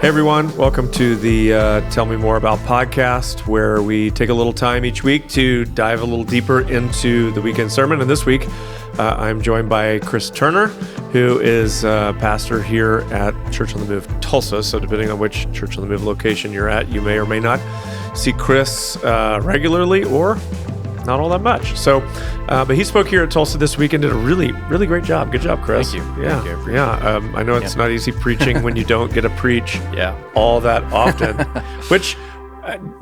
Hey everyone, welcome to the Tell Me More About podcast, where we take a little time each week to dive a little deeper into the weekend sermon. And this week, I'm joined by Chris Turner, who is pastor here at Church on the Move, Tulsa. So depending on which Church on the Move location you're at, you may or may not see Chris regularly or not all that much. So, but he spoke here at Tulsa this week and did a really, really great job. Good job, Chris. Thank you. Yeah, Thank you. I know it's not easy preaching when you don't get to preach all that often. Which,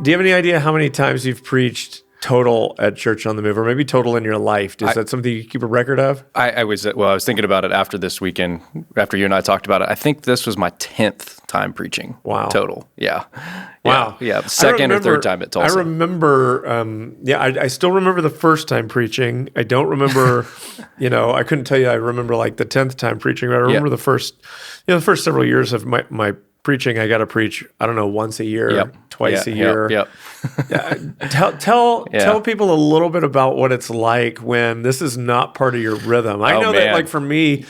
do you have any idea how many times you've preached total at Church on the Move, or maybe total in your life? Is that something you keep a record of? I was thinking about it after this weekend, after you and I talked about it. I think this was my 10th time preaching. Wow. Total. Yeah. Wow. Yeah. Second or third time at Tulsa. I remember, I still remember the first time preaching. I don't remember, I couldn't tell you I remember like the 10th time preaching, but I remember the first several years of my preaching. I got to preach, I don't know, once a year, twice a year. Yep. Tell people a little bit about what it's like when this is not part of your rhythm. I know that, like, for me,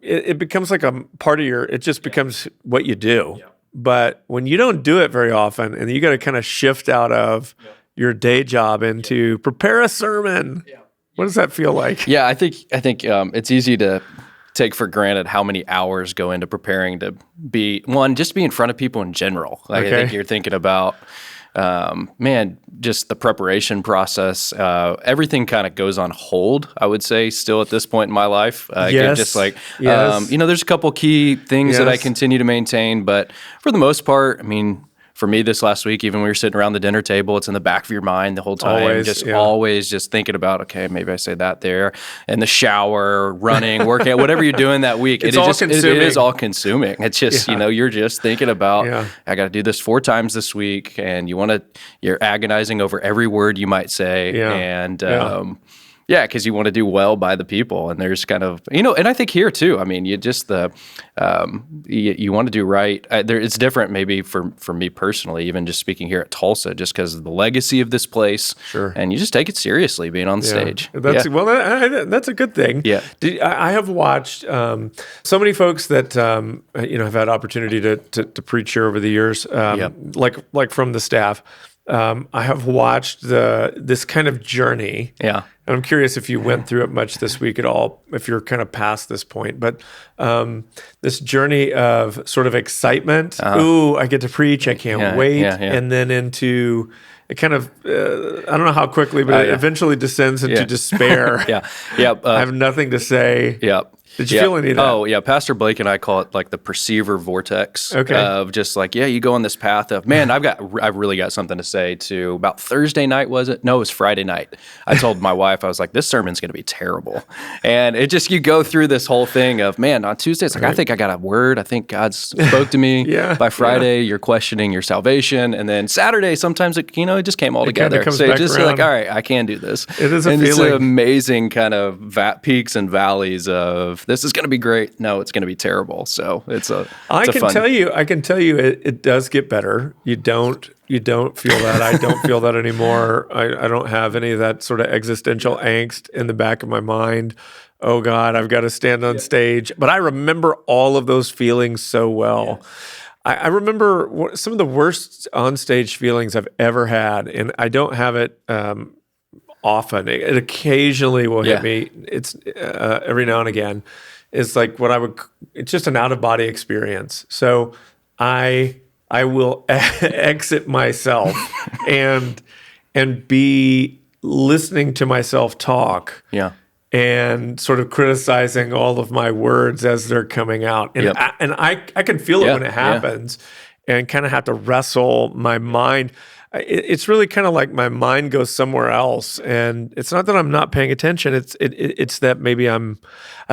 it becomes like a part of it just becomes what you do. Yeah. But when you don't do it very often, and you got to kind of shift out of your day job into prepare a sermon, what does that feel like? Yeah, I think it's easy to take for granted how many hours go into preparing to be in front of people in general. Like, I think you're thinking about, just the preparation process. Everything kind of goes on hold, I would say, still at this point in my life. There's a couple key things that I continue to maintain, but for the most part, for me this last week, even when we were sitting around the dinner table, it's in the back of your mind the whole time. Always just thinking about, okay, maybe I say that there, in the shower, running, working out, whatever you're doing that week. It is all consuming. It's just, you're just thinking about, I got to do this 4 times this week, and you're agonizing over every word you might say. Because you want to do well by the people, and there's kind of, and I think here too, you want to do right. It's different maybe for me personally, even just speaking here at Tulsa, just because of the legacy of this place. Sure. And you just take it seriously being on stage. That's a good thing. Yeah. I have watched so many folks that, have had opportunity to preach here over the years, like from the staff. I have watched this kind of journey. Yeah. And I'm curious if you went through it much this week at all, if you're kind of past this point. But this journey of sort of excitement, ooh, I get to preach, I can't wait, and then into it kind of, I don't know how quickly, but it eventually descends into despair. I have nothing to say. Did you feel any of that? Oh, yeah. Pastor Blake and I call it like the perceiver vortex of just like, you go on this path of, man, I've really got something to say to about Thursday night, was it? No, it was Friday night. I told my wife, I was like, this sermon's going to be terrible. And it just, you go through this whole thing of, man, on Tuesday, it's like, I think I got a word. I think God spoke to me. By Friday, you're questioning your salvation. And then Saturday, sometimes it just came all together. So you're just like, all right, I can do this. It is a feeling. It's an amazing kind of peaks and valleys of, this is going to be great. No, it's going to be terrible. So I can tell you, it does get better. You don't feel that. I don't feel that anymore. I don't have any of that sort of existential angst in the back of my mind. Oh God, I've got to stand on stage. But I remember all of those feelings so well. I remember some of the worst onstage feelings I've ever had, and I don't have it often. It occasionally will hit me. It's every now and again. It's like it's just an out-of-body experience. So I will exit myself and be listening to myself talk. Yeah. And sort of criticizing all of my words as they're coming out. And I can feel it when it happens, and kind of have to wrestle my mind. It's really kind of like my mind goes somewhere else, and it's not that I'm not paying attention. It's that maybe I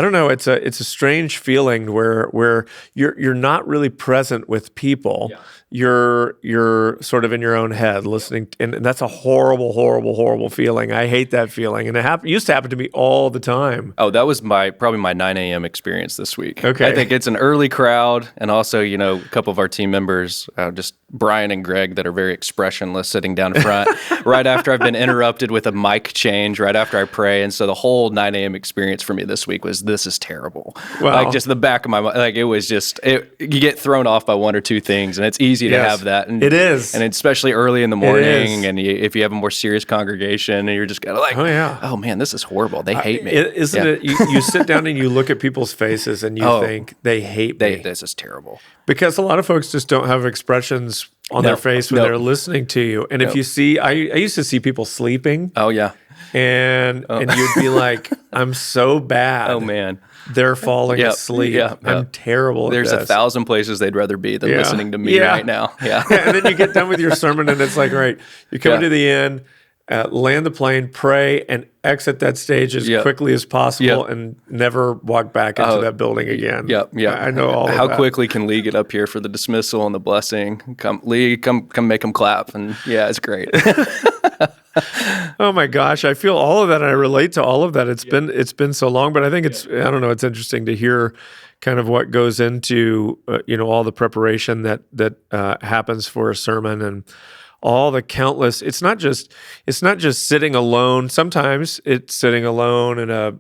don't know. It's a strange feeling where you're not really present with people. you're sort of in your own head listening, and that's a horrible feeling. I hate that feeling, and it used to happen to me all the time. Oh, that was probably my 9 a.m. experience this week. Okay. I think it's an early crowd, and also, a couple of our team members, just Brian and Greg, that are very expressionless, sitting down front right after I've been interrupted with a mic change, right after I pray. And so the whole 9 a.m. experience for me this week was, this is terrible. Wow. Like, just the back of my mind, like, it was just, you get thrown off by one or two things, and it's easy to have that. And, it is. And especially early in the morning, and if you have a more serious congregation, and you're just kind of like, oh man, this is horrible. They hate me. Isn't it? You sit down and you look at people's faces and you think, they hate me. This is terrible. Because a lot of folks just don't have expressions on their face when they're listening to you. And if you see, I used to see people sleeping. Oh, yeah. And you'd be like, I'm so bad. Oh, man. They're falling asleep. I'm terrible at There's this. 1,000 places they'd rather be than listening to me right now. Yeah. And then you get done with your sermon and it's like, all right, you come to the end, land the plane, pray, and exit that stage as quickly as possible and never walk back into that building again. I know all of that. How quickly can Lee get up here for the dismissal and the blessing? Come, Lee, come make him clap. And it's great. Oh my gosh, I feel all of that, and I relate to all of that. It's been so long, but I think it's interesting to hear kind of what goes into all the preparation that happens for a sermon, and all the countless. It's not just sitting alone. Sometimes it's sitting alone in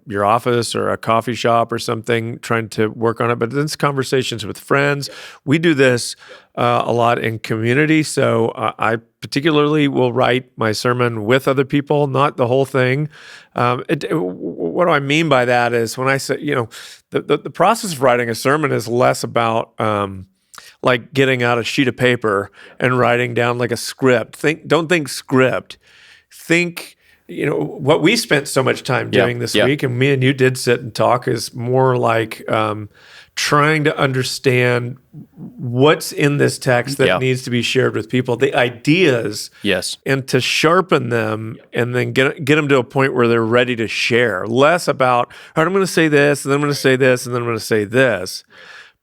your office or a coffee shop or something, trying to work on it. But then it's conversations with friends. We do this a lot in community. So I particularly will write my sermon with other people, not the whole thing. What do I mean by that is when I say, the process of writing a sermon is less about like getting out a sheet of paper and writing down like a script. Don't think script. Think, what we spent so much time doing this week, and me and you did sit and talk, is more like trying to understand what's in this text that needs to be shared with people, the ideas, and to sharpen them, and then get them to a point where they're ready to share. Less about, all right, I'm going to say this, and then I'm going to say this, and then I'm going to say this,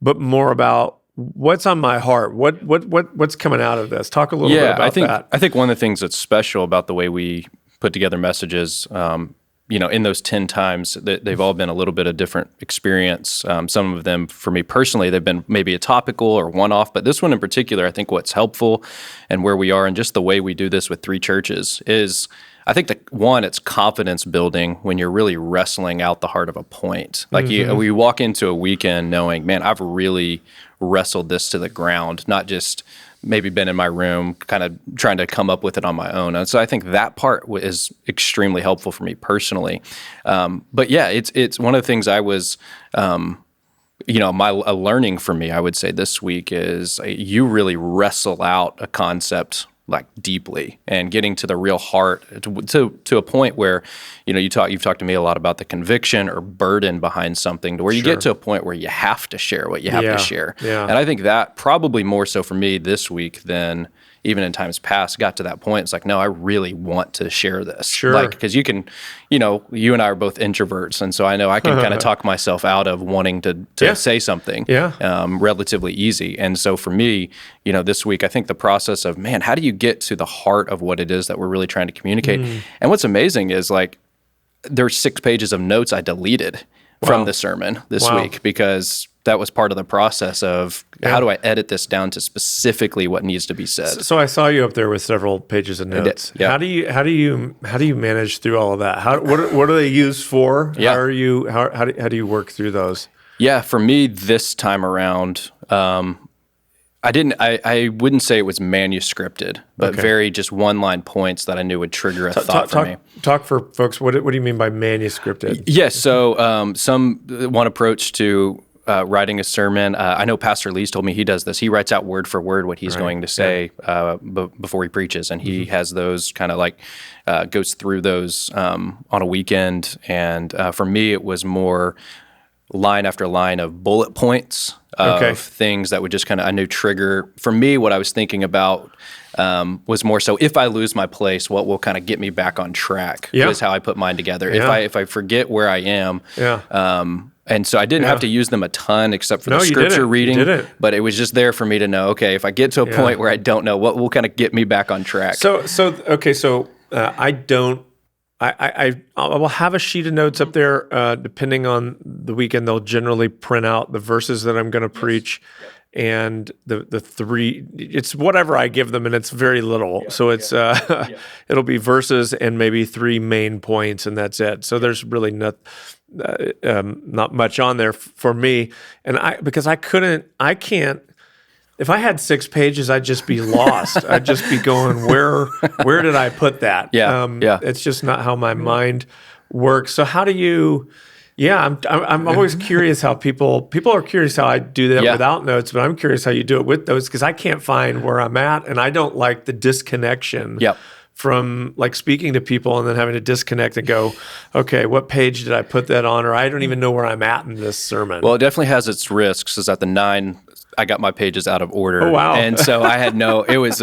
but more about what's on my heart? What's coming out of this? Talk a little bit about that. I think one of the things that's special about the way we put together messages, in those 10 times, they've all been a little bit of different experience. Some of them, for me personally, they've been maybe a topical or one-off, but this one in particular, I think what's helpful and where we are and just the way we do this with 3 churches is, I think it's confidence building when you're really wrestling out the heart of a point. Like we walk into a weekend knowing, man, I've really wrestled this to the ground, not just maybe been in my room kind of trying to come up with it on my own. And so I think that part is extremely helpful for me personally. But it's one of the things I was, a learning for me, I would say this week is you really wrestle out a concept like deeply and getting to the real heart to a point where, you've talked to me a lot about the conviction or burden behind something to where you get to a point where you have to share what you have to share. Yeah. And I think that probably more so for me this week than even in times past got to that point. It's like, no, I really want to share this. Sure. Like, because you can, you and I are both introverts. And so I know I can kind of talk myself out of wanting to say something relatively easy. And so for me, this week, I think the process of, man, how do you get to the heart of what it is that we're really trying to communicate? And what's amazing is like, there's 6 pages of notes I deleted from the sermon this week because that was part of the process of how do I edit this down to specifically what needs to be said. So I saw you up there with several pages of notes. How do you manage through all of that? What are they used for? Yeah. How do you work through those? Yeah, for me this time around, I wouldn't say it was manuscripted, but very just one-line points that I knew would trigger a thought for me. Talk for folks. What do you mean by manuscripted? Yes. So one approach to writing a sermon. I know Pastor Lee's told me he does this. He writes out word for word what he's going to say before he preaches, and he has those kind of like goes through those on a weekend. And for me, it was more line after line of bullet points of things that would just kind of, I knew trigger. For me, what I was thinking about was more so, if I lose my place, what will kind of get me back on track is how I put mine together. If I forget where I am, and so I didn't have to use them a ton except for the scripture reading, but it was just there for me to know, okay, if I get to a point where I don't know, what will kind of get me back on track. So I will have a sheet of notes up there. Depending on the weekend, they'll generally print out the verses that I'm going to preach, and the three. It's whatever I give them, and it's very little. So it's it'll be verses and maybe 3 main points, and that's it. So there's really not much on there for me, and because I can't. If I had 6 pages, I'd just be lost. I'd just be going, where did I put that? It's just not how my mind works. So how do you? Yeah, I'm always curious how people are curious how I do that without notes, but I'm curious how you do it with those, because I can't find where I'm at, and I don't like the disconnection. From like speaking to people and then having to disconnect and go, okay, what page did I put that on? Or I don't even know where I'm at in this sermon. Well, it definitely has its risks. Is at the 9, I got my pages out of order. Oh, wow. And so I had it was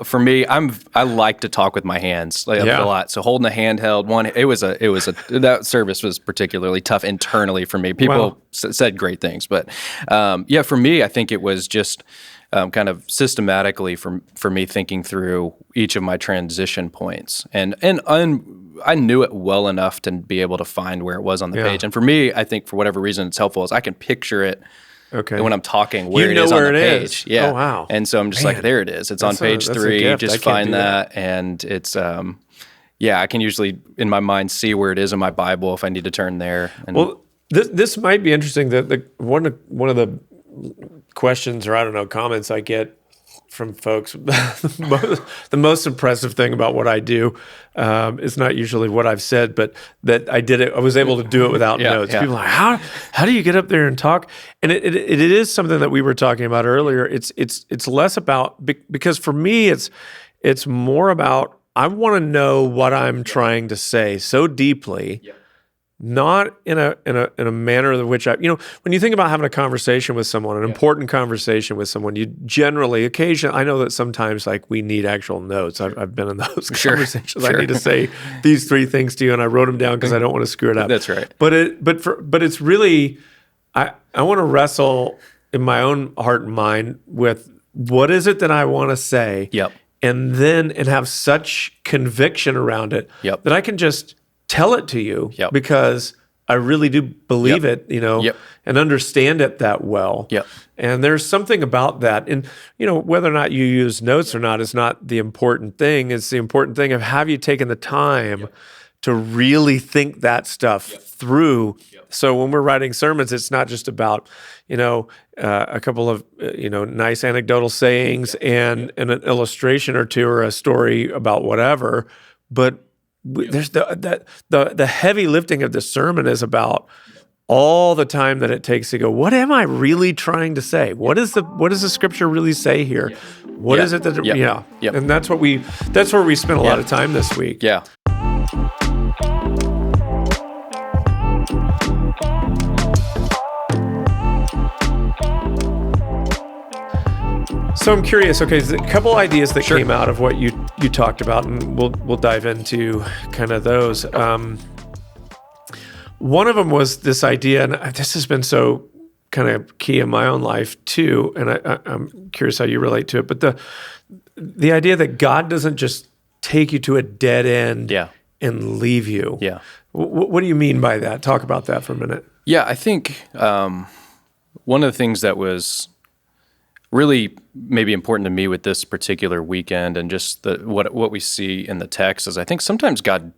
for me, I like to talk with my hands a lot. So holding a handheld that service was particularly tough internally for me. People said great things, but for me, I think it was just kind of systematically for me thinking through each of my transition points, and I knew it well enough to be able to find where it was on the page. And for me, I think for whatever reason it's helpful is I can picture it. Okay. When I'm talking, where it is on the page. Yeah. Oh, wow. And so I'm just like, there it is. It's on page 3. Just find that. And it's, I can usually, in my mind, see where it is in my Bible if I need to turn there. And this might be interesting. That one of the questions, or I don't know, comments I get from folks, the most impressive thing about what I do is not usually what I've said, but that I did it. I was able to do it without notes. People are like, how do you get up there and talk? And it is something that we were talking about earlier. It's less about, because for me it's more about, I want to know what I'm trying to say so deeply. Not in a manner in which when you think about having a conversation with someone, an important conversation with someone, you generally, occasionally, I know that sometimes like we need actual notes. I've been in those conversations. I need to say these 3 things to you, and I wrote them down because I don't want to screw it up. That's right. But it's really, I want to wrestle in my own heart and mind with what is it that I want to say, and have such conviction around it that I can just tell it to you because I really do believe it, and understand it that well. And there's something about that. And, whether or not you use notes or not is not the important thing. It's the important thing of, have you taken the time to really think that stuff through? So when we're writing sermons, it's not just about, a couple of, nice anecdotal sayings and an illustration or 2 or a story about whatever, but there's the heavy lifting of the sermon is about all the time that it takes to go, what am I really trying to say? What does the scripture really say here? What is it that and that's where we spent a lot of time this week. So I'm curious. Okay, there's a couple ideas that came out of what you talked about, and we'll dive into kind of those. One of them was this idea, and this has been so kind of key in my own life too, and I'm curious how you relate to it. But the idea that God doesn't just take you to a dead end and leave you. What do you mean by that? Talk about that for a minute. Yeah, I think one of the things that was really maybe important to me with this particular weekend and just what we see in the text is, I think sometimes God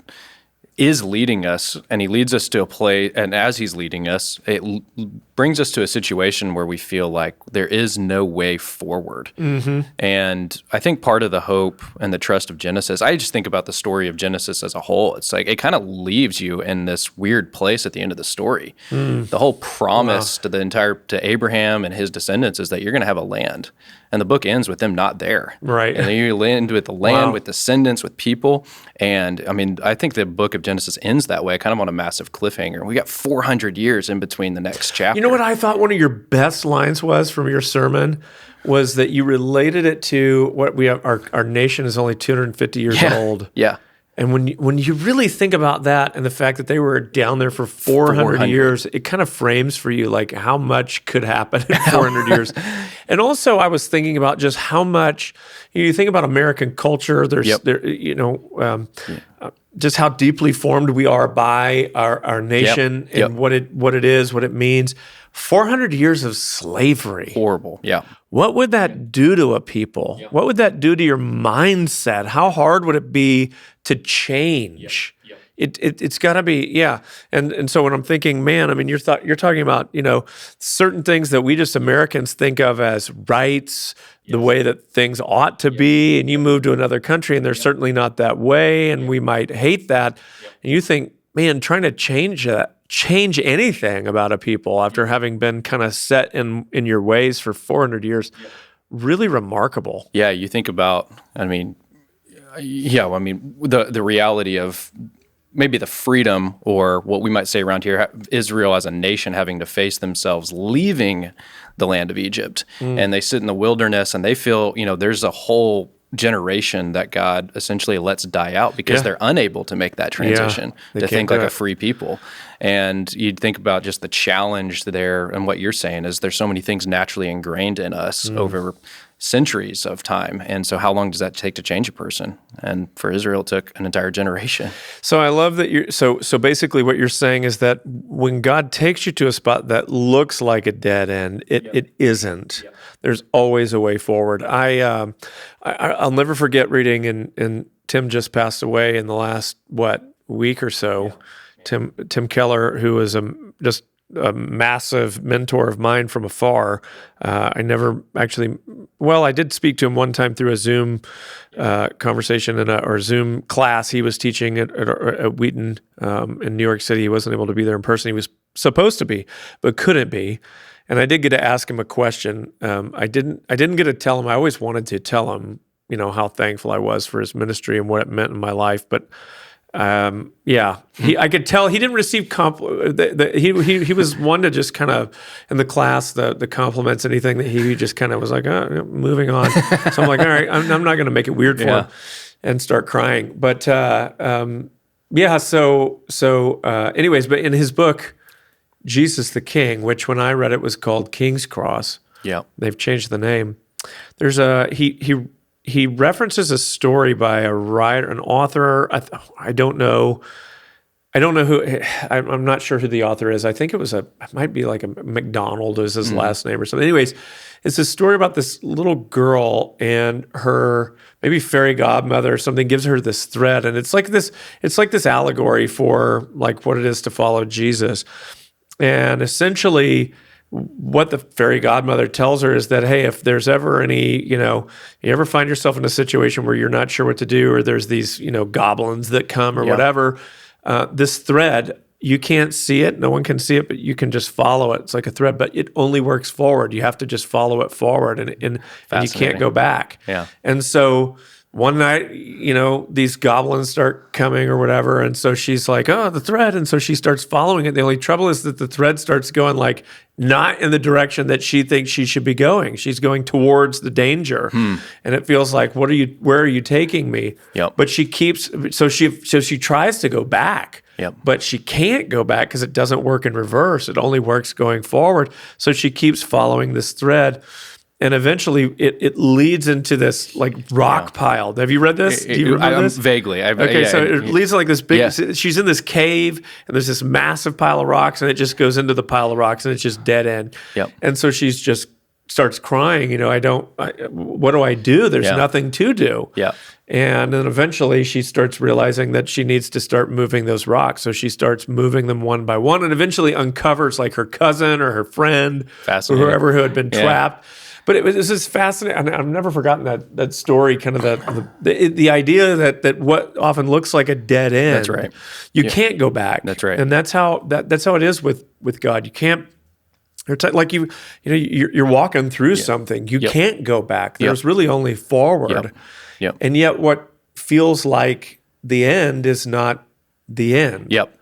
is leading us, and he leads us to a place, and as he's leading us, it brings us to a situation where we feel like there is no way forward. And I think part of the hope and the trust of Genesis, I just think about the story of Genesis as a whole. It's like it kind of leaves you in this weird place at the end of the story. The whole promise to Abraham and his descendants is that you're going to have a land, And the book ends with them not there. Right. And then you end with the land, with descendants, with people. And I mean, I think the book of Genesis ends that way, kind of on a massive cliffhanger. We got 400 years in between the next chapter. You know what I thought one of your best lines was from your sermon? Was that you related it to what we have, our nation is only 250 years old. Yeah. And when you really think about that and the fact that they were down there for 400 years, it kind of frames for you like how much could happen in 400 years. And also I was thinking about just how much, you think about American culture, just how deeply formed we are by our nation and what it is, what it means. 400 years of slavery. Horrible. Yeah. What would that do to a people? What would that do to your mindset? How hard would it be to change? It's got to be, And so when I'm thinking, man, I mean, you're talking about, certain things that we just Americans think of as rights, the way that things ought to be, and you move to another country and they're certainly not that way, and we might hate that. And you think, man, trying to change anything about a people after having been kind of set in your ways for 400 years, really remarkable. Yeah, you think about, the reality of maybe the freedom, or what we might say around here, Israel as a nation having to face themselves leaving the land of Egypt. And they sit in the wilderness and they feel, there's a whole generation that God essentially lets die out because they're unable to make that transition to think like a free people. And you'd think about just the challenge there, and what you're saying is there's so many things naturally ingrained in us over centuries of time. And so how long does that take to change a person? And for Israel, it took an entire generation. So I love that so basically what you're saying is that when God takes you to a spot that looks like a dead end, it isn't. Yep. There's always a way forward. I'll never forget reading, and Tim just passed away in the last, week or so. Yeah. Tim Keller, who was just a massive mentor of mine from afar. I never actually, I did speak to him one time through a Zoom conversation or Zoom class. He was teaching at Wheaton in New York City. He wasn't able to be there in person. He was supposed to be, but couldn't be. And I did get to ask him a question. I didn't get to tell him. I always wanted to tell him, how thankful I was for his ministry and what it meant in my life. But I could tell he didn't receive he was one to just kind of in the class the compliments, anything that he just kind of was like, moving on. So I'm like, all right, I'm not going to make it weird for him and start crying. But anyways, but in his book, Jesus the King, which when I read it was called King's Cross. Yeah, they've changed the name. There's he references a story by a writer, an author. I don't know who. I'm not sure who the author is. I think it might be like a McDonald is his last name or something. Anyways, it's a story about this little girl and her maybe fairy godmother or something gives her this thread, and it's like this allegory for like what it is to follow Jesus. And essentially, what the fairy godmother tells her is that, hey, if there's ever any, you ever find yourself in a situation where you're not sure what to do, or there's these, goblins that come or whatever, this thread, you can't see it. No one can see it, but you can just follow it. It's like a thread, but it only works forward. You have to just follow it forward, and you can't go back. Yeah. And so one night, these goblins start coming or whatever, and so she's like, oh, the thread, and so she starts following it. The only trouble is that the thread starts going like not in the direction that she thinks she should be going. She's going towards the danger, and it feels like, where are you taking me? Yep. But she tries to go back. Yep. But she can't go back because it doesn't work in reverse. It only works going forward. So she keeps following this thread. And eventually, it leads into this like rock pile. Have you read this? Do you remember this? Vaguely. It leads to like this big. Yeah. She's in this cave, and there's this massive pile of rocks, and it just goes into the pile of rocks, and it's just dead end. Yep. And so she's just starts crying. What do I do? There's nothing to do. Yeah. And then eventually, she starts realizing that she needs to start moving those rocks. So she starts moving them one by one, and eventually uncovers like her cousin or her friend, or whoever who had been trapped. But it was just fascinating. I've never forgotten that story. Kind of the idea that what often looks like a dead end. That's right. You can't go back. That's right. And that's how it is with God. You can't. like you're walking through something. You can't go back. There's really only forward. Yep. And yet what feels like the end is not the end. Yep.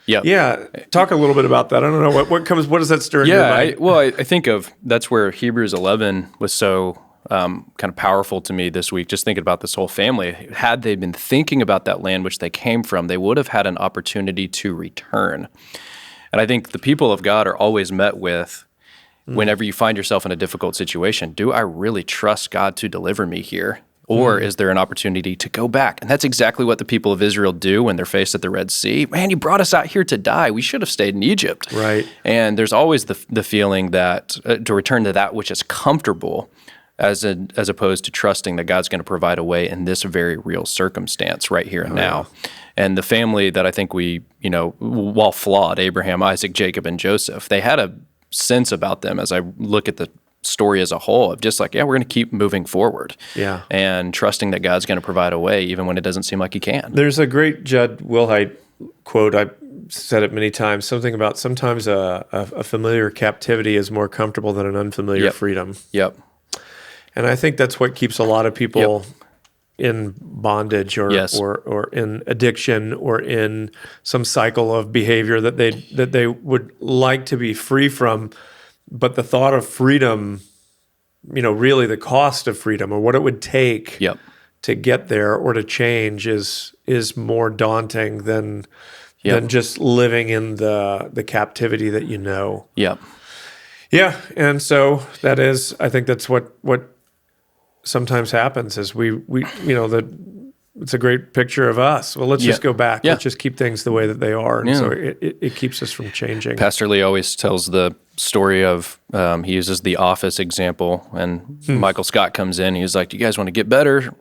Yeah. Talk a little bit about that. I don't know what does that stir in your mind? I think that's where Hebrews 11 was so kind of powerful to me this week, just thinking about this whole family. Had they been thinking about that land which they came from, they would have had an opportunity to return. And I think the people of God are always met with, whenever you find yourself in a difficult situation, do I really trust God to deliver me here? Or is there an opportunity to go back? And that's exactly what the people of Israel do when they're faced at the Red Sea. Man, you brought us out here to die. We should have stayed in Egypt. Right. And there's always the feeling that to return to that which is comfortable, as opposed to trusting that God's going to provide a way in this very real circumstance right here and now. Yeah. And the family that I think we, while flawed, Abraham, Isaac, Jacob, and Joseph, they had a sense about them as I look at the story as a whole of just like, we're going to keep moving forward. Yeah. And trusting that God's going to provide a way even when it doesn't seem like he can. There's a great Judd Wilhite quote. I've said it many times, something about sometimes a familiar captivity is more comfortable than an unfamiliar freedom. Yep. And I think that's what keeps a lot of people in bondage or in addiction or in some cycle of behavior that they would like to be free from. But the thought of freedom, really the cost of freedom or what it would take to get there or to change is more daunting than just living in the captivity that you know. Yep. Yeah, and so that is, I think that's what sometimes happens is it's a great picture of us. Well, let's just go back. Let's just keep things the way that they are. And so it keeps us from changing. Pastor Lee always tells the story of, he uses the Office example, and Michael Scott comes in. He's like, do you guys want to get better,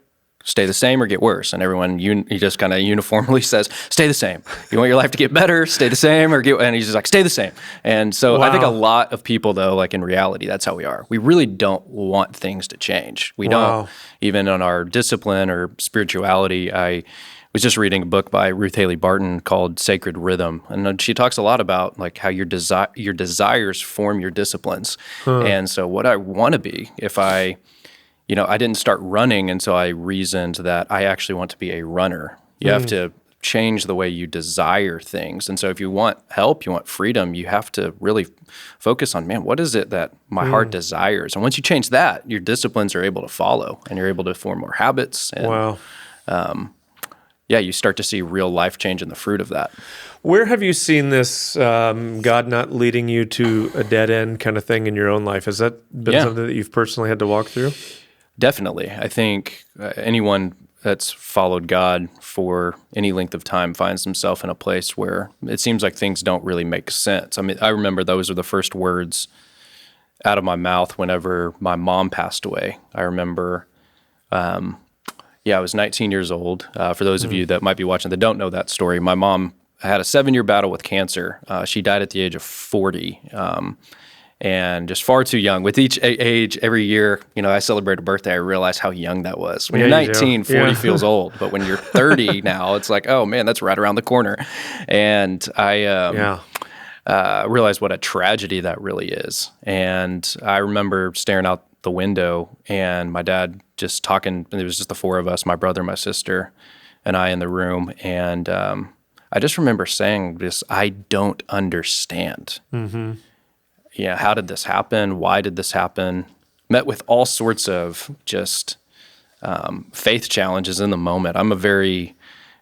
stay the same, or get worse? And everyone, he just kind of uniformly says, stay the same. You want your life to get better, stay the same, and he's just like, stay the same. And so I think a lot of people, though, like in reality, that's how we are. We really don't want things to change. We don't, even on our discipline or spirituality. I was just reading a book by Ruth Haley Barton called Sacred Rhythm, and she talks a lot about like how your desires form your disciplines. And so what I want to be, if I didn't start running until I reasoned that I actually want to be a runner. You have to change the way you desire things. And so if you want help, you want freedom, you have to really focus on, what is it that my heart desires? And once you change that, your disciplines are able to follow, and you're able to form more habits. And, you start to see real life change in the fruit of that. Where have you seen this God not leading you to a dead end kind of thing in your own life? Has that been something that you've personally had to walk through? Definitely. I think anyone that's followed God for any length of time finds himself in a place where it seems like things don't really make sense. I mean, I remember those are the first words out of my mouth whenever my mom passed away. I remember, I was 19 years old. For those of you that might be watching that don't know that story, my mom had a 7-year battle with cancer. She died at the age of 40. And just far too young. With each age, every year, I celebrate a birthday, I realize how young that was. When you're 19, 40 feels old. But when you're 30 now, it's like, oh man, that's right around the corner. And I realized what a tragedy that really is. And I remember staring out the window and my dad just talking, and it was just the four of us, my brother, my sister, and I in the room. And I just remember saying this, I don't understand. How did this happen? Why did this happen? Met with all sorts of just faith challenges in the moment. I'm a very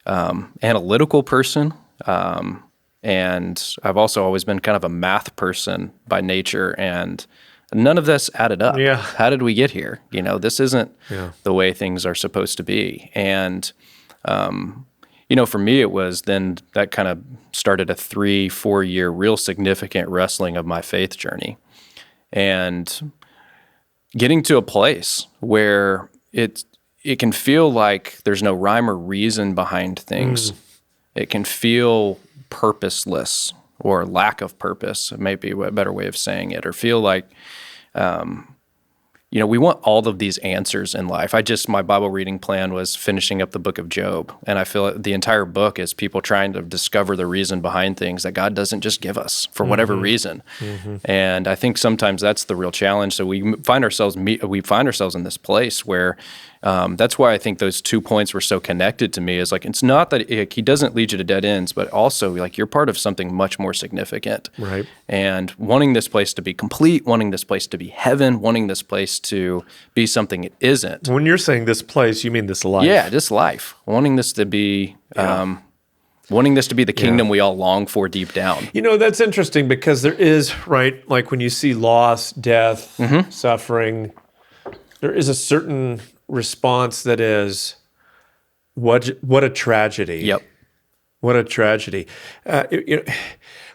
analytical person, and I've also always been kind of a math person by nature, and none of this added up. How did we get here? This isn't the way things are supposed to be. And for me, it was then that kind of started a 3-4 year real significant wrestling of my faith journey, and getting to a place where it can feel like there's no rhyme or reason behind things. It can feel purposeless or lack of purpose, maybe a better way of saying it, or feel like, we want all of these answers in life. My Bible reading plan was finishing up the book of Job. And I feel the entire book is people trying to discover the reason behind things that God doesn't just give us for whatever reason. And I think sometimes that's the real challenge. So we find ourselves in this place where that's why I think those 2 points were so connected to me, is like, it's not that he doesn't lead you to dead ends, but also like you're part of something much more significant. Right. And wanting this place to be complete, wanting this place to be heaven, wanting this place to be something it isn't. When you're saying this place, you mean this life. Yeah, this life. Wanting this to be the kingdom we all long for deep down. That's interesting because there is, right, like when you see loss, death, suffering, there is a certain response that is, what a tragedy. Yep. What a tragedy.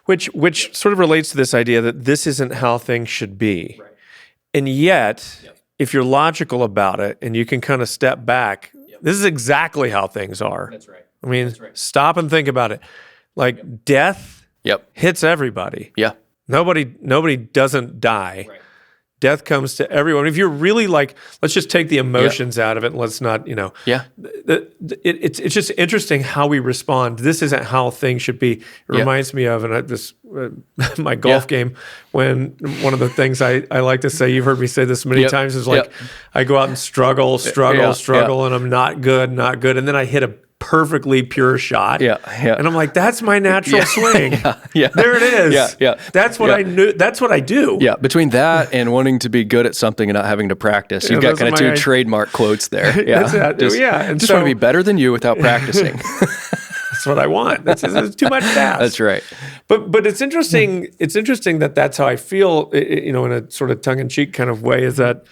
Which sort of relates to this idea that this isn't how things should be. Right. And yet, if you're logical about it and you can kind of step back, this is exactly how things are. That's right. I mean, stop and think about it. Like death hits everybody. Yeah. Nobody doesn't die. Right. Death comes to everyone. If you're really like, let's just take the emotions out of it and let's not, it's just interesting how we respond. This isn't how things should be. It reminds me of, my golf game, when one of the things I like to say, you've heard me say this many times, is like, I go out and struggle, and I'm not good. And then I hit a perfectly pure shot. And I'm like, that's my natural swing. There it is. That's what I knew. That's what I do. Yeah. Between that and wanting to be good at something and not having to practice, you've got kind of two trademark quotes there. Just want to be better than you without practicing. That's what I want. It's too much to ask. That's right. But it's interesting. It's interesting that that's how I feel. In a sort of tongue-in-cheek kind of way. Is that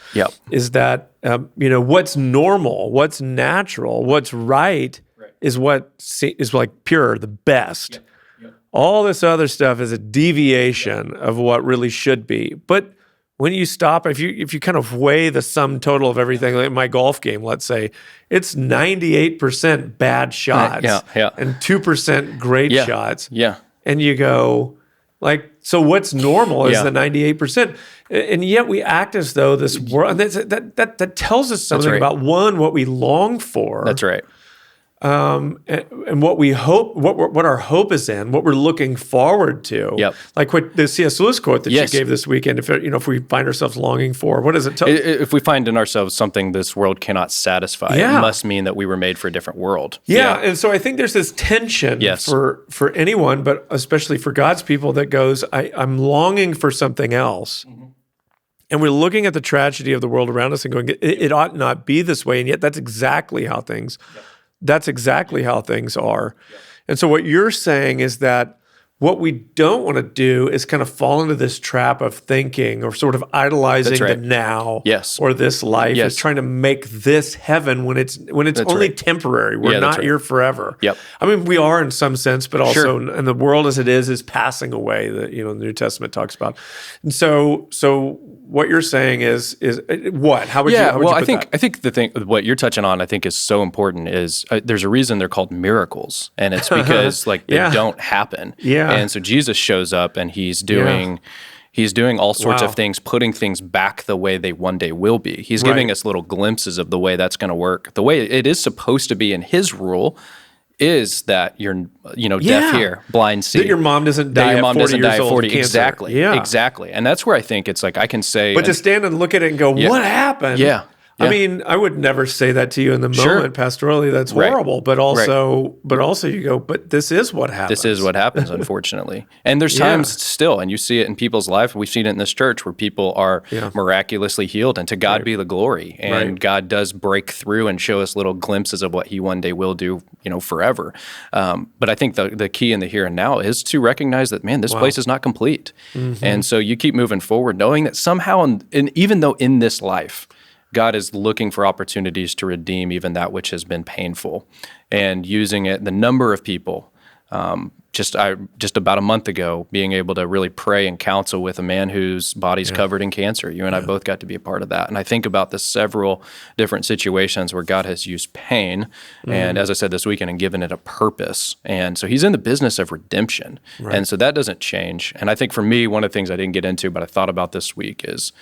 what's normal, what's natural, what's right is what is like pure, the best. All this other stuff is a deviation of what really should be. But when you stop, if you kind of weigh the sum total of everything, like my golf game, let's say, it's 98% bad shots and 2% great shots. And you go, like, so what's normal is the 98%. And yet we act as though this world, and that tells us something about, one, what we long for. That's right. And what we hope, what our hope is in, what we're looking forward to. Like what the C.S. Lewis quote that you gave this weekend. If we find ourselves longing for, what does it tell? If we find in ourselves something this world cannot satisfy, it must mean that we were made for a different world. And so I think there's this tension for anyone, but especially for God's people, that goes, I'm longing for something else. And we're looking at the tragedy of the world around us and going, it ought not be this way. And yet that's exactly how things are. And so what you're saying is that what we don't want to do is kind of fall into this trap of thinking or sort of idolizing the now or this life is trying to make this heaven when it's only temporary. We're not here forever. I mean, we are in some sense, but also and the world as it is passing away, that the New Testament talks about. And so what you're saying is what? How would you put that? I think the thing, what you're touching on, I think is so important is there's a reason they're called miracles, and it's because they don't happen. And so Jesus shows up and he's doing all sorts of things, putting things back the way they one day will be. He's giving us little glimpses of the way that's going to work. The way it is supposed to be in his rule is that you're, deaf here, blind see. That your mom doesn't die at 40 years old. Exactly. Exactly. And that's where I think it's like I can say. But to stand and look at it and go, what happened? I mean, I would never say that to you in the moment, pastorally. That's horrible. But also you go, but this is what happens. This is what happens, unfortunately. And there's times still, and you see it in people's life. We've seen it in this church where people are miraculously healed, and to God be the glory. And God does break through and show us little glimpses of what He one day will do, forever. But I think the key in the here and now is to recognize that, man, this place is not complete. And so you keep moving forward, knowing that somehow, and even though in this life, God is looking for opportunities to redeem even that which has been painful, and using it. The number of people, just about a month ago, being able to really pray and counsel with a man whose body's covered in cancer. You and I both got to be a part of that. And I think about the several different situations where God has used pain, and as I said this weekend, and given it a purpose. And so He's in the business of redemption. And so that doesn't change. And I think for me, one of the things I didn't get into, but I thought about this week is,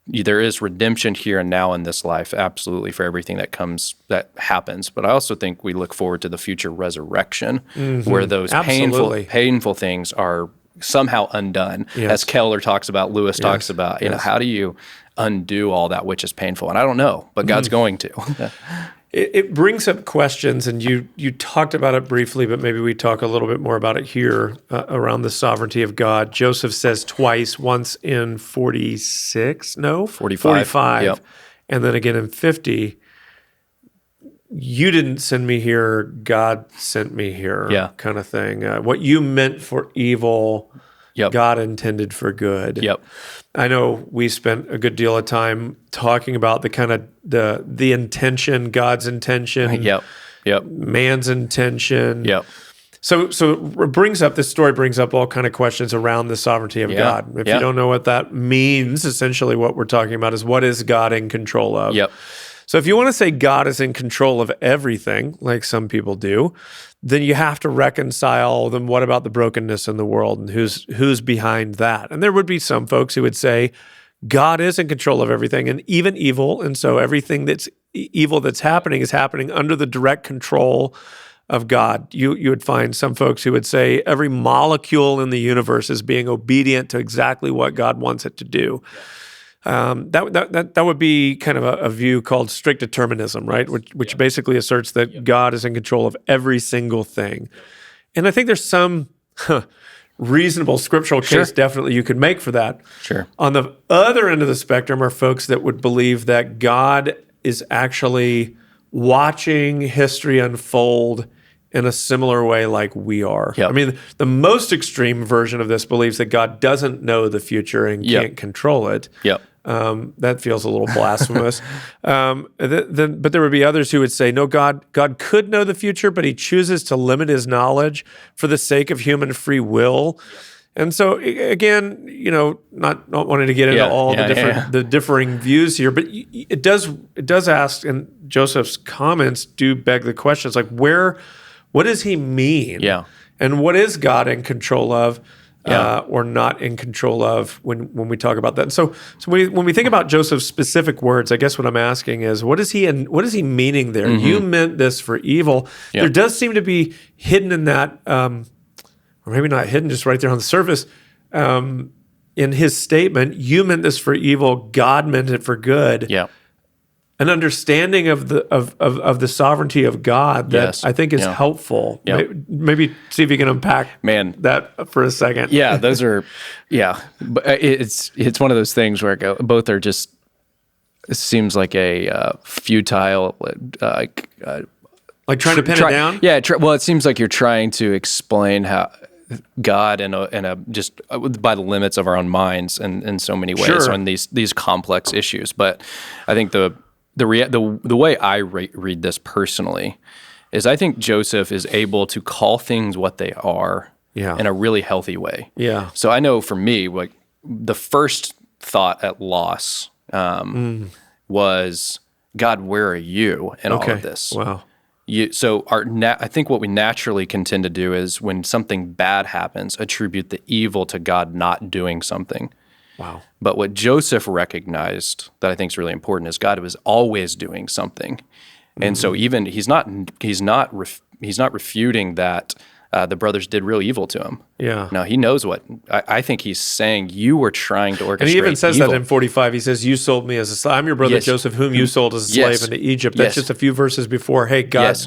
there is redemption here and now in this life, absolutely, for everything that happens. But I also think we look forward to the future resurrection, where those painful things are somehow undone. Yes. As Keller talks about, Lewis talks about, how do you undo all that which is painful? And I don't know, but God's going to. It brings up questions, and you talked about it briefly, but maybe we talk a little bit more about it here around the sovereignty of God. Joseph says twice, once in 45, yep. And then again in 50, you didn't send me here, God sent me here, kind of thing. What you meant for evil, God intended for good. Yep. I know we spent a good deal of time talking about the kind of the intention, God's intention, man's intention. So this story brings up all kind of questions around the sovereignty of God. If you don't know what that means, essentially what we're talking about is, what is God in control of? So if you want to say God is in control of everything, like some people do, then you have to reconcile them. What about the brokenness in the world, and who's behind that? And there would be some folks who would say God is in control of everything, and even evil, and so everything that's evil that's happening is happening under the direct control of God. You would find some folks who would say every molecule in the universe is being obedient to exactly what God wants it to do. That would be kind of a view called strict determinism, right? Which basically asserts that God is in control of every single thing. And I think there's some reasonable scriptural case definitely you could make for that. Sure. On the other end of the spectrum are folks that would believe that God is actually watching history unfold in a similar way like we are. I mean, the most extreme version of this believes that God doesn't know the future and can't control it. That feels a little blasphemous. But there would be others who would say, no, God could know the future, but he chooses to limit his knowledge for the sake of human free will. And so, again, not wanting to get into all the differing views here, but it does ask, and Joseph's comments do beg the questions, like, what does he mean? And what is God in control of? Or not in control of when we talk about that. So when we think about Joseph's specific words, I guess what I'm asking is, what is he meaning there? You meant this for evil. There does seem to be hidden in that, or maybe not hidden, just right there on the surface, in his statement, you meant this for evil, God meant it for good. An understanding of the sovereignty of God that I think is helpful. Maybe see if you can unpack that for a second. Those are, but it's one of those things where both are just, it seems like a futile, like trying to pin it down. Well, it seems like you're trying to explain how God in a just by the limits of our own minds in so many ways on these complex issues. But I think the way I read this personally is, I think Joseph is able to call things what they are in a really healthy way. So I know for me, like, the first thought at loss was, God, where are you in all of this? Wow. I think what we naturally can tend to do is, when something bad happens, attribute the evil to God not doing something. Wow. But what Joseph recognized that I think is really important is God was always doing something. And so even he's not refuting that the brothers did real evil to him. Now, he knows what, I think he's saying, you were trying to orchestrate. And he even says evil. that in 45. He says, you sold me as a slave. I'm your brother Joseph, whom you sold as a slave into Egypt. That's just a few verses before, hey, God,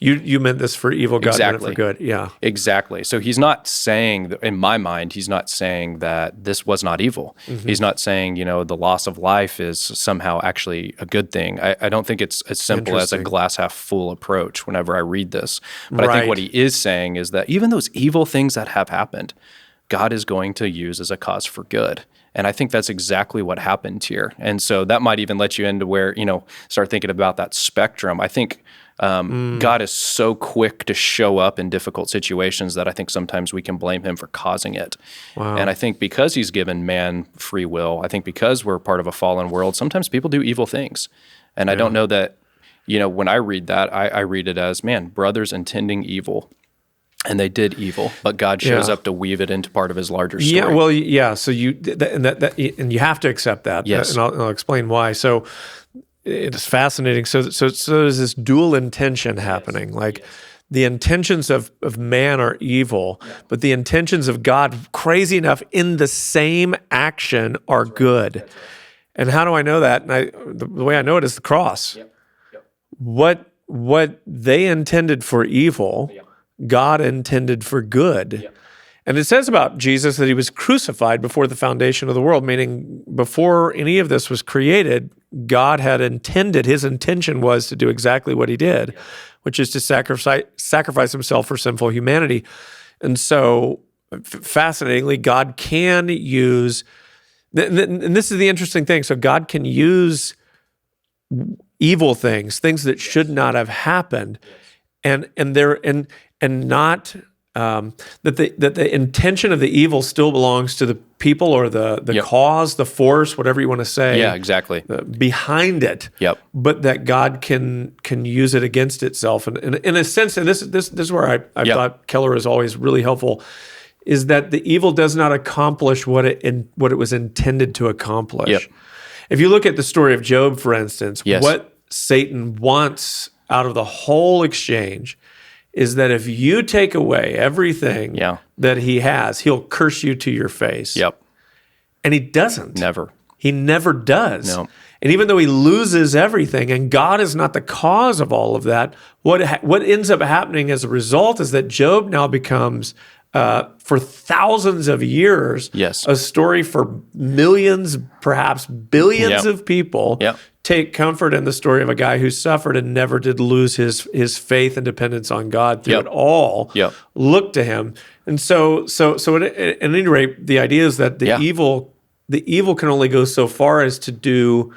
you meant this for evil, God meant it for good. Exactly. So he's not saying, in my mind, he's not saying that this was not evil. He's not saying, the loss of life is somehow actually a good thing. I don't think it's as simple as a glass half full approach whenever I read this. But I think what he is saying is that even those evil things that have happened, God is going to use as a cause for good. And I think that's exactly what happened here. And so that might even let you into where, start thinking about that spectrum. I think God is so quick to show up in difficult situations that I think sometimes we can blame him for causing it. Wow. And I think because he's given man free will, I think because we're part of a fallen world, sometimes people do evil things. And I don't know that, when I read that, I read it as, brothers intending evil. And they did evil, but God shows up to weave it into part of his larger story. Yeah, well, yeah. So and you have to accept that. Yes. And I'll explain why. So it is fascinating. So there's this dual intention happening. Like the intentions of man are evil, but the intentions of God, crazy enough, in the same action are good. And how do I know that? And the way I know it is the cross. What they intended for evil, God intended for good. And it says about Jesus that he was crucified before the foundation of the world, meaning before any of this was created, God had intended, his intention was to do exactly what he did, which is to sacrifice himself for sinful humanity. And so, fascinatingly, God can use, and this is the interesting thing, so God can use evil things that should not have happened, and not that the intention of the evil still belongs to the people or the cause, the force, whatever you want to say. Yeah, exactly. Behind it. Yep. But that God can use it against itself, and in a sense, and this is where I thought Keller is always really helpful, is that the evil does not accomplish what it was intended to accomplish. Yep. If you look at the story of Job, for instance, what Satan wants out of the whole exchange is that if you take away everything that he has, he'll curse you to your face. Yep. And he doesn't. Never. He never does. No. And even though he loses everything, and God is not the cause of all of that, what ends up happening as a result is that Job now becomes, for thousands of years, a story for millions, perhaps billions of people. Take comfort in the story of a guy who suffered and never did lose his faith and dependence on God through it all. Look to him. And so at any rate, the idea is that the evil can only go so far as to do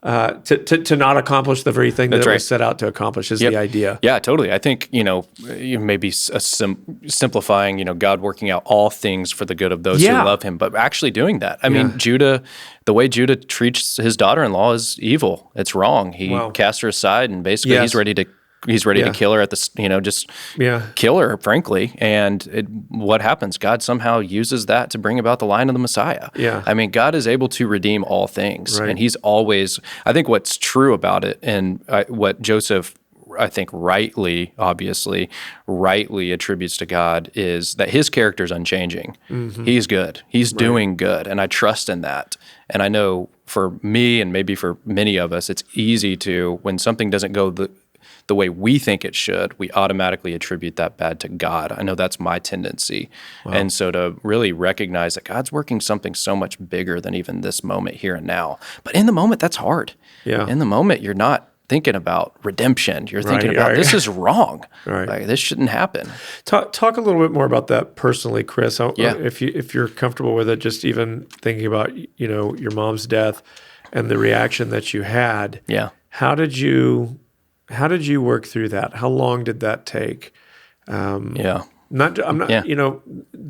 to not accomplish the very thing that it was set out to accomplish is the idea. Yeah, totally. I think, you may be simplifying, God working out all things for the good of those who love him, but actually doing that. I mean, Judah, the way Judah treats his daughter-in-law is evil. It's wrong. He cast her aside, and basically he's ready to kill her at the, kill her, frankly. And what happens? God somehow uses that to bring about the line of the Messiah. I mean, God is able to redeem all things. And he's always, I think what's true about it, and what Joseph, I think rightly attributes to God, is that his character is unchanging. He's good. He's doing good. And I trust in that. And I know for me, and maybe for many of us, it's easy to, when something doesn't go the way we think it should, we automatically attribute that bad to God. I know that's my tendency. And so to really recognize that God's working something so much bigger than even this moment here and now. But in the moment, that's hard. In the moment, you're not thinking about redemption. You're thinking about, this is wrong. Like, this shouldn't happen. Talk a little bit more about that personally, Chris. If you're comfortable with it, just even thinking about, your mom's death and the reaction that you had. How did you work through that? How long did that take? The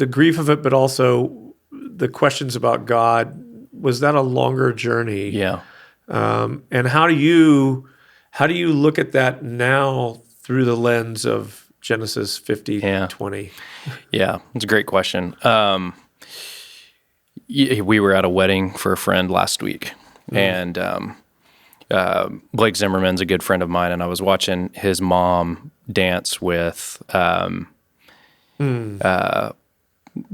grief of it, but also the questions about God. Was that a longer journey? And how do you look at that now through the lens of Genesis 50:20? Yeah, it's a great question. We were at a wedding for a friend last week, and Blake Zimmerman's a good friend of mine, and I was watching his mom dance with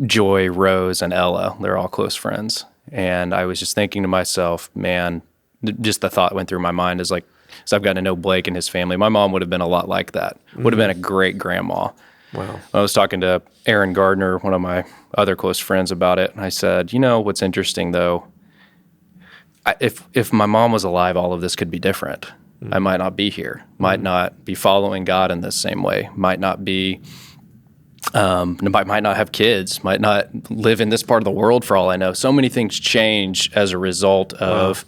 Joy, Rose, and Ella. They're all close friends. And I was just thinking to myself, man, just the thought went through my mind is like, as I've gotten to know Blake and his family, my mom would have been a lot like that. Would have been a great grandma. Wow. I was talking to Aaron Gardner, one of my other close friends, about it, and I said, what's interesting though, if my mom was alive, all of this could be different. I might not be here, might not be following God in this same way, might not be, might not have kids, might not live in this part of the world for all I know. So many things change as a result of,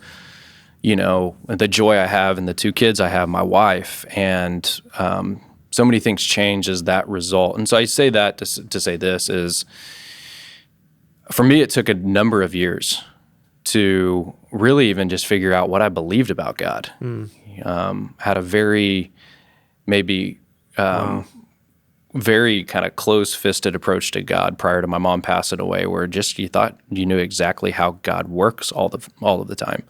the joy I have and the two kids I have, my wife, and so many things change as that result. And so I say that to say this is, for me, it took a number of years to really even just figure out what I believed about God. Had a very maybe very kind of close-fisted approach to God prior to my mom passing away, where just you thought you knew exactly how God works all of the time.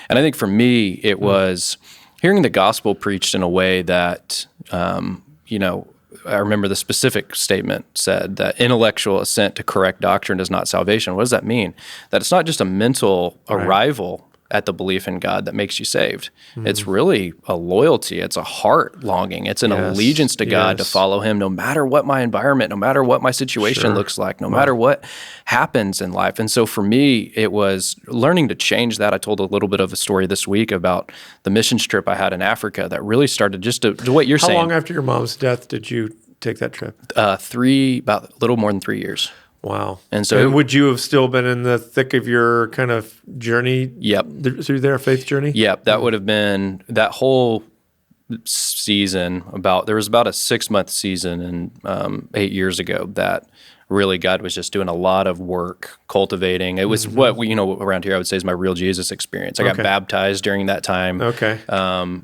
And I think for me, it was hearing the gospel preached in a way that, I remember the specific statement said that intellectual assent to correct doctrine is not salvation. What does that mean? That it's not just a mental arrival at the belief in God that makes you saved. It's really a loyalty. It's a heart longing. It's an allegiance to God to follow him no matter what my environment, no matter what my situation looks like, no matter what happens in life. And so for me, it was learning to change that. I told a little bit of a story this week about the missions trip I had in Africa that really started just to what you're saying. How long after your mom's death did you take that trip? About a little more than 3 years. Wow. And so would you have still been in the thick of your kind of journey through their faith journey? Yep. That would have been that whole season. There was about a 6-month season 8 years ago that really God was just doing a lot of work cultivating. It was what we, around here I would say is my real Jesus experience. I got baptized during that time.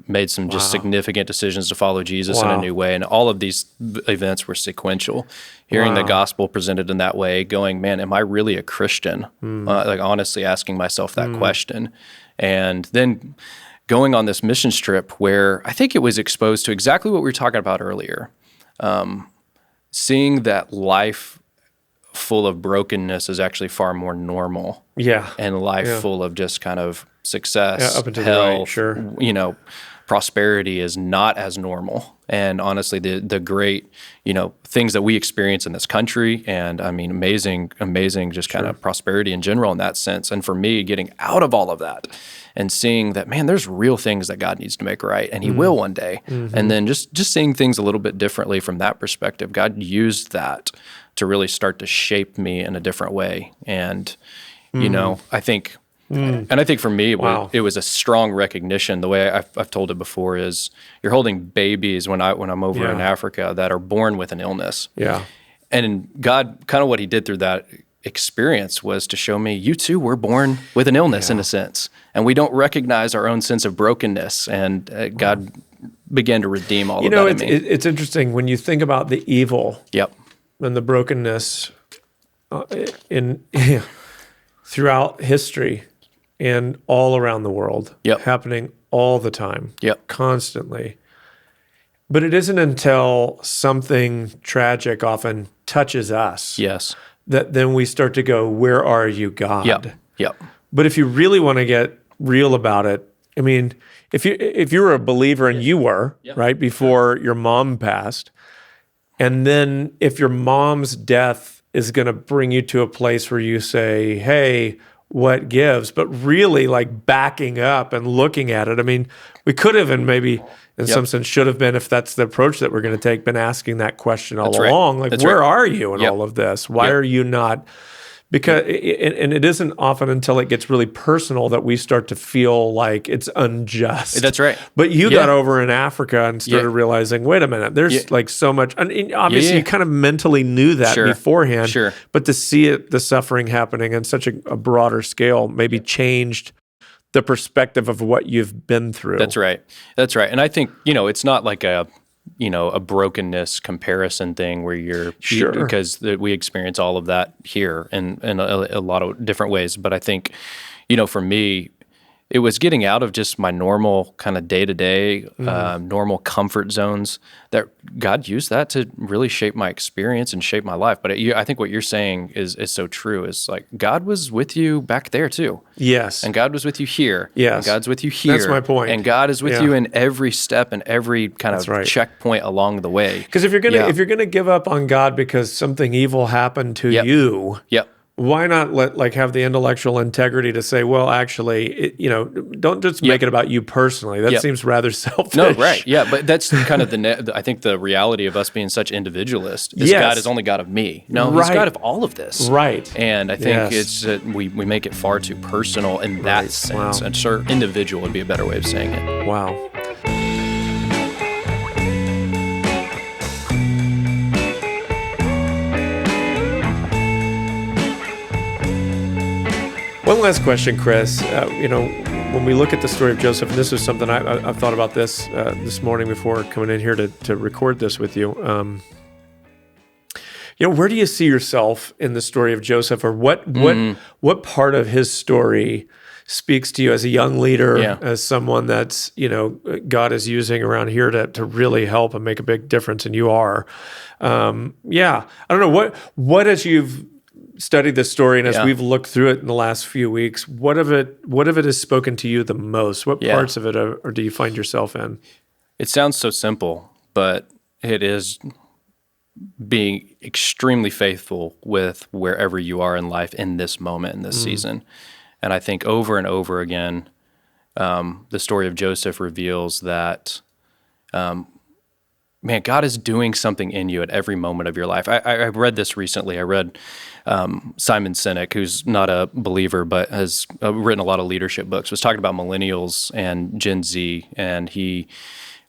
Made some just significant decisions to follow Jesus in a new way. And all of these events were sequential. Hearing the gospel presented in that way, going, man, am I really a Christian? Honestly asking myself that question. And then going on this missions trip where I think it was exposed to exactly what we were talking about earlier. Seeing that life full of brokenness is actually far more normal. And life full of just kind of success, up and to health, the right, prosperity is not as normal. And honestly, the great, things that we experience in this country, and I mean, amazing, just kind of prosperity in general in that sense. And for me, getting out of all of that and seeing that, man, there's real things that God needs to make right, and he will one day. And then just seeing things a little bit differently from that perspective, God used that to really start to shape me in a different way. And, I think, and I think for me, it was a strong recognition. The way I've told it before is you're holding babies when I'm over in Africa that are born with an illness. And God, kind of what he did through that experience was to show me, you too were born with an illness in a sense. And we don't recognize our own sense of brokenness. And God began to redeem all of that in me. It's interesting when you think about the evil and the brokenness throughout history and all around the world, happening all the time, constantly. But it isn't until something tragic often touches us that then we start to go, where are you, God? But if you really want to get real about it, I mean, if you were a believer and you were, right, before your mom passed, and then if your mom's death is going to bring you to a place where you say, hey, what gives? But really like backing up and looking at it. I mean, we could have, and maybe in some sense should have been, if that's the approach that we're going to take, been asking that question all along. Like, where are you in all of this? Why are you not? Because, and it isn't often until it gets really personal that we start to feel like it's unjust. That's right. But you got over in Africa and started realizing, wait a minute, there's like so much. And obviously, you kind of mentally knew that beforehand. But to see it, the suffering happening on such a broader scale, maybe changed the perspective of what you've been through. That's right. And I think, it's not like a brokenness comparison thing where because we experience all of that here in a lot of different ways. But I think, for me, it was getting out of just my normal kind of day-to-day, normal comfort zones, that God used that to really shape my experience and shape my life. But I think what you're saying is so true, is like God was with you back there too. Yes. And God was with you here. Yes. And God's with you here. That's my point. And God is with you in every step and every kind of checkpoint along the way. Because if you're gonna give up on God because something evil happened to you, why not have the intellectual integrity to say, well, actually, don't just make it about you personally. That seems rather selfish. No, right. Yeah, but that's kind of I think the reality of us being such individualists is God is only God of me. No, he's God of all of this. Right. And I think it's we make it far too personal in that sense. Wow. And sure, individual would be a better way of saying it. Wow. One last question, Chris. When we look at the story of Joseph, and this is something I've thought about this morning before coming in here to record this with you. where do you see yourself in the story of Joseph, or what part of his story speaks to you as a young leader, as someone that's, God is using around here to really help and make a big difference, and you are. I don't know, what as you've studied this story and as we've looked through it in the last few weeks, what of it has spoken to you the most? What parts of it or do you find yourself in? It sounds so simple, but it is being extremely faithful with wherever you are in life in this moment, in this season. And I think over and over again, the story of Joseph reveals that, God is doing something in you at every moment of your life. I read this recently. I read Simon Sinek, who's not a believer but has written a lot of leadership books, was talking about millennials and Gen Z, and he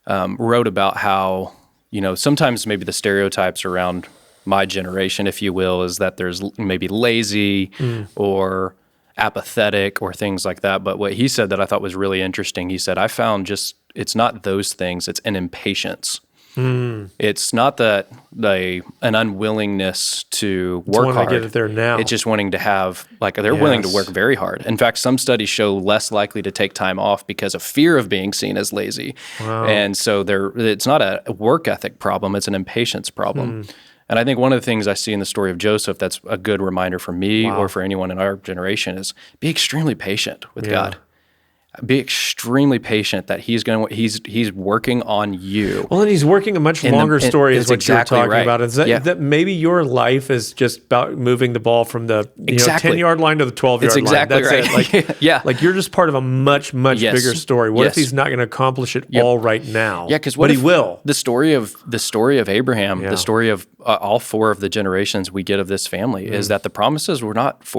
wrote about how, sometimes maybe the stereotypes around my generation, if you will, is that there's maybe lazy or apathetic or things like that. But what he said that I thought was really interesting, he said, I found it's not those things, it's an impatience. It's not that an unwillingness to work hard. To get it there now. It's just wanting to have, they're willing to work very hard. In fact, some studies show less likely to take time off because of fear of being seen as lazy. Wow. And so it's not a work ethic problem, it's an impatience problem. And I think one of the things I see in the story of Joseph that's a good reminder for me or for anyone in our generation is be extremely patient with God. Be extremely patient that he's working on you. Well, and he's working a much longer story is what exactly you're talking about. Is that maybe your life is just about moving the ball from the 10-yard line to the 12-yard line. It's exactly right. Like you're just part of a much bigger story. What if he's not going to accomplish it all right now? Yeah, because but he will. The story of Abraham, the story of all four of the generations we get of this family is that the promises were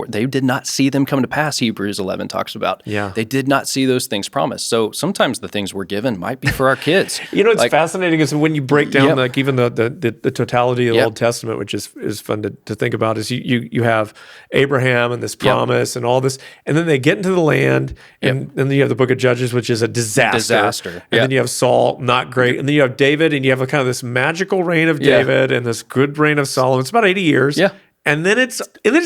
they did not see them come to pass. Hebrews 11 talks about. They did not see those things promised. So sometimes the things we're given might be for our kids. It's fascinating is when you break down even the totality of the Old Testament, which is fun to think about, is you have Abraham and this promise and all this, and then they get into the land, and then you have the book of Judges, which is a disaster. And then you have Saul, not great, and then you have David, and you have a kind of this magical reign of David and this good reign of Solomon. It's about 80 years. And then it's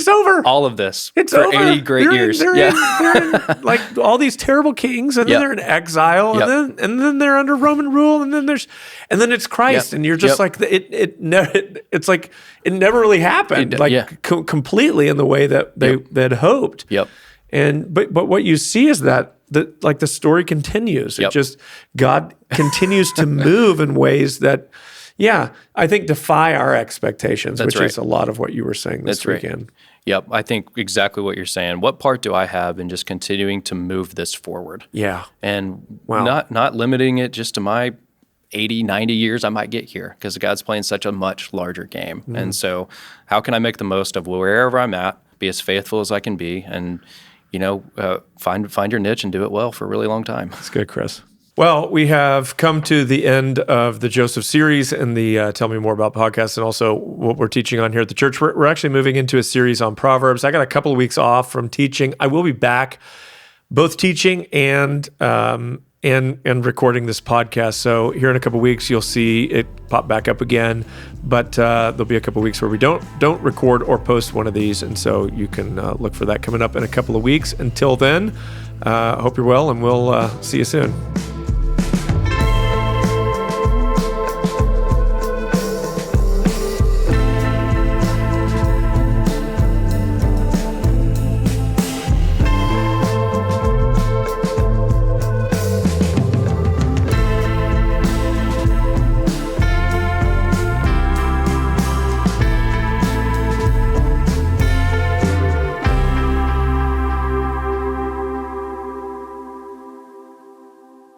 over. All of this. It's for over. 80 great years. They're in, like all these terrible kings, and then they're in exile, and then they're under Roman rule, and then it's Christ, and you're just like it's like it never really happened, completely in the way that they'd hoped. And but what you see is that the story continues. It just God continues to move in ways that. I think defy our expectations, which is a lot of what you were saying this weekend. Yep, I think exactly what you're saying. What part do I have in just continuing to move this forward? And not limiting it just to my 80, 90 years I might get here, because God's playing such a much larger game. And so how can I make the most of wherever I'm at, be as faithful as I can be, and find your niche and do it well for a really long time. That's good, Chris. Well, we have come to the end of the Joseph series and the Tell Me More About podcast, and also what we're teaching on here at the church. We're actually moving into a series on Proverbs. I got a couple of weeks off from teaching. I will be back both teaching and recording this podcast. So here in a couple of weeks, you'll see it pop back up again. But there'll be a couple of weeks where we don't record or post one of these, and so you can look for that coming up in a couple of weeks. Until then, hope you're well, and we'll see you soon.